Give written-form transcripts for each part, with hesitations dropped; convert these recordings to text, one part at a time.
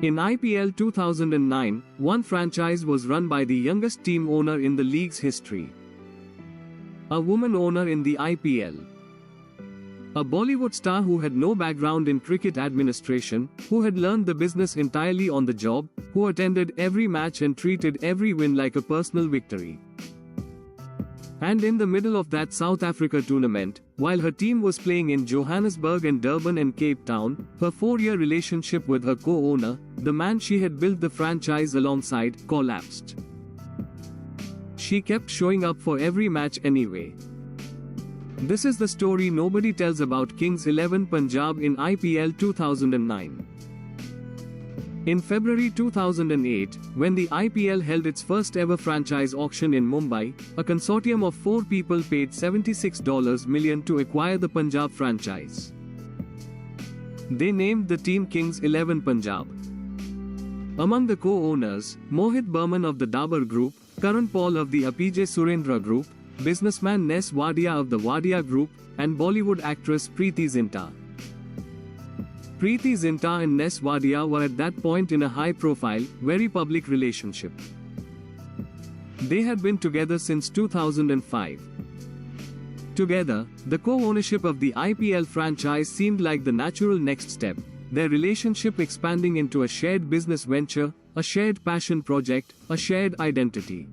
In IPL 2009, one franchise was run by the youngest team owner in the league's history. A woman owner in the IPL. A Bollywood star who had no background in cricket administration, who had learned the business entirely on the job, who attended every match and treated every win like a personal victory. And in the middle of that South Africa tournament, while her team was playing in Johannesburg and Durban and Cape Town, her 4-year relationship with her co-owner, the man she had built the franchise alongside, collapsed. She kept showing up for every match anyway. This is the story nobody tells about Kings XI Punjab in IPL 2009. In February 2008, when the IPL held its first ever franchise auction in Mumbai, a consortium of 4 people paid $76 million to acquire the Punjab franchise. They named the team Kings XI Punjab. Among the co-owners, Mohit Burman of the Dabur Group, Karan Paul of the Apj Surendra Group, businessman Ness Wadia of the Wadia Group, and Bollywood actress Preity Zinta. Preity Zinta and Ness Wadia were at that point in a high-profile, very public relationship. They had been together since 2005. Together, the co-ownership of the IPL franchise seemed like the natural next step, their relationship expanding into a shared business venture, a shared passion project, a shared identity.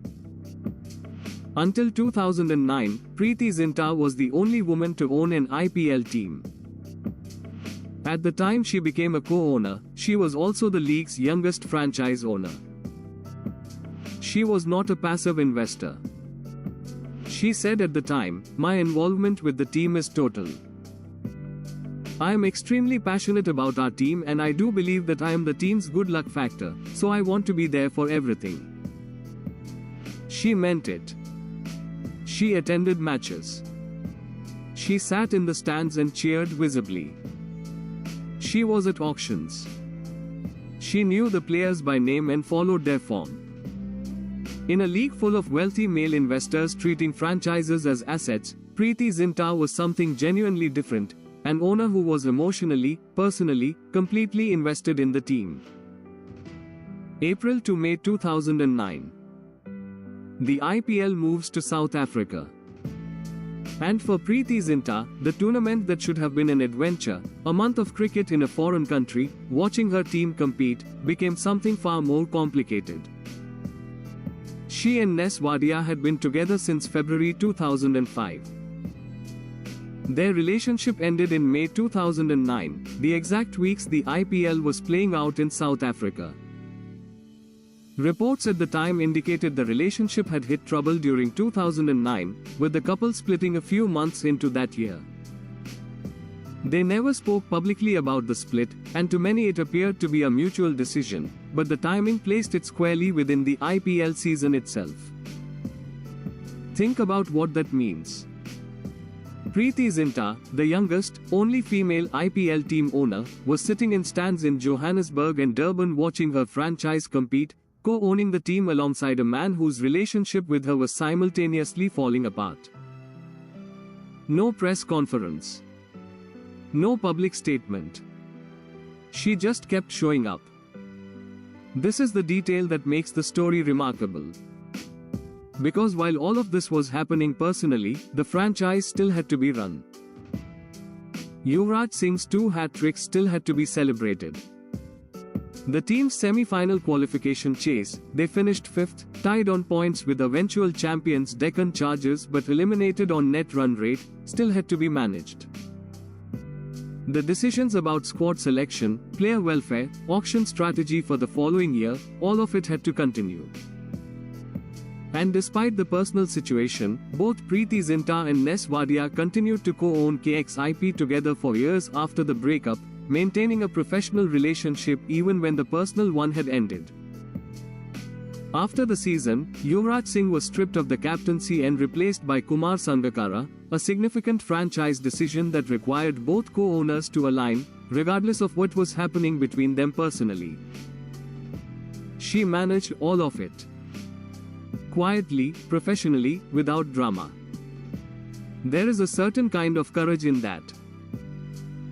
Until 2009, Preity Zinta was the only woman to own an IPL team. At the time she became a co-owner, she was also the league's youngest franchise owner. She was not a passive investor. She said at the time, "My involvement with the team is total. I am extremely passionate about our team and I do believe that I am the team's good luck factor, so I want to be there for everything." She meant it. She attended matches. She sat in the stands and cheered visibly. She was at auctions. She knew the players by name and followed their form. In a league full of wealthy male investors treating franchises as assets, Preity Zinta was something genuinely different, an owner who was emotionally, personally, completely invested in the team. April to May 2009. The IPL moves to South Africa. And for Preity Zinta, the tournament that should have been an adventure, a month of cricket in a foreign country, watching her team compete, became something far more complicated. She and Ness Wadia had been together since February 2005. Their relationship ended in May 2009, the exact weeks the IPL was playing out in South Africa. Reports at the time indicated the relationship had hit trouble during 2009, with the couple splitting a few months into that year. They never spoke publicly about the split, and to many it appeared to be a mutual decision, but the timing placed it squarely within the IPL season itself. Think about what that means. Preity Zinta, the youngest, only female IPL team owner, was sitting in stands in Johannesburg and Durban watching her franchise compete, co-owning the team alongside a man whose relationship with her was simultaneously falling apart. No press conference. No public statement. She just kept showing up. This is the detail that makes the story remarkable. Because while all of this was happening personally, the franchise still had to be run. Yuvraj Singh's 2 hat-tricks still had to be celebrated. The team's semi-final qualification chase, they finished 5th, tied on points with eventual champions Deccan Chargers but eliminated on net run rate, still had to be managed. The decisions about squad selection, player welfare, auction strategy for the following year, all of it had to continue. And despite the personal situation, both Preity Zinta and Ness Wadia continued to co-own kxip together for years after the breakup, maintaining a professional relationship even when the personal one had ended. After the season, Yuvraj Singh was stripped of the captaincy and replaced by Kumar Sangakkara, a significant franchise decision that required both co-owners to align, regardless of what was happening between them personally. She managed all of it. Quietly, professionally, without drama. There is a certain kind of courage in that.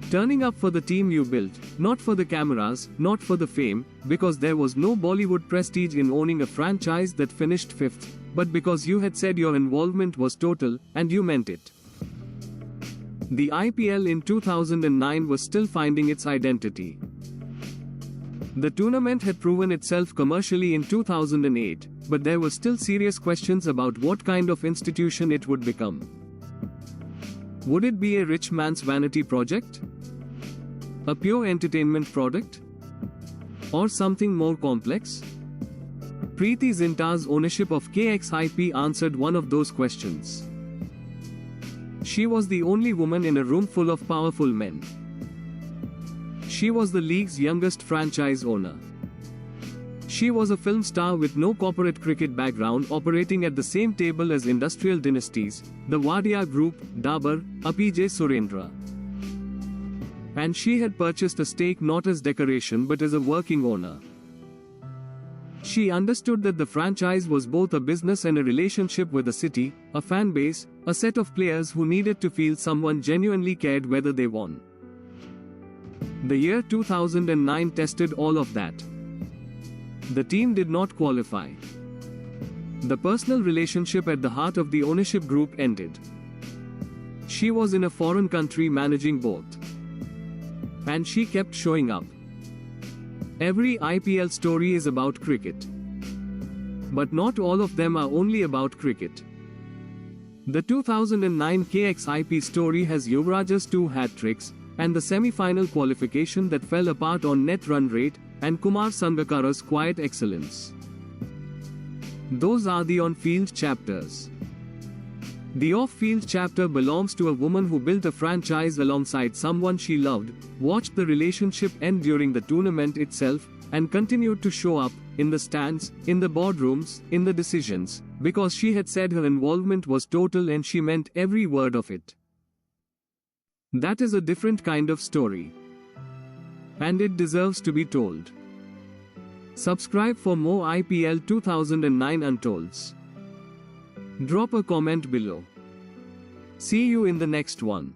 Turning up for the team you built, not for the cameras, not for the fame, because there was no Bollywood prestige in owning a franchise that finished 5th, but because you had said your involvement was total, and you meant it. The IPL in 2009 was still finding its identity. The tournament had proven itself commercially in 2008, but there were still serious questions about what kind of institution it would become. Would it be a rich man's vanity project? A pure entertainment product? Or something more complex? Preity Zinta's ownership of kxip answered one of those questions. She was the only woman in a room full of powerful men. She was the league's youngest franchise owner. She was a film star with no corporate cricket background, operating at the same table as industrial dynasties, the Wadia Group, Dabur, Ep5 Surendra. And she had purchased a stake not as decoration but as a working owner. She understood that the franchise was both a business and a relationship with a city, a fan base, a set of players who needed to feel someone genuinely cared whether they won. The year 2009 tested all of that. The team did not qualify. The personal relationship at the heart of the ownership group ended. She was in a foreign country managing both. And she kept showing up. Every IPL story is about cricket. But not all of them are only about cricket. The 2009 kxip story has Yuvraj's 2 hat-tricks, and the semi-final qualification that fell apart on net run rate, and Kumar Sangakkara's quiet excellence. Those are the on-field chapters. The off-field chapter belongs to a woman who built a franchise alongside someone she loved, watched the relationship end during the tournament itself, and continued to show up, in the stands, in the boardrooms, in the decisions, because she had said her involvement was total and she meant every word of it. That is a different kind of story. And it deserves to be told. Subscribe for more IPL 2009 Untolds. Drop a comment below. See you in the next one.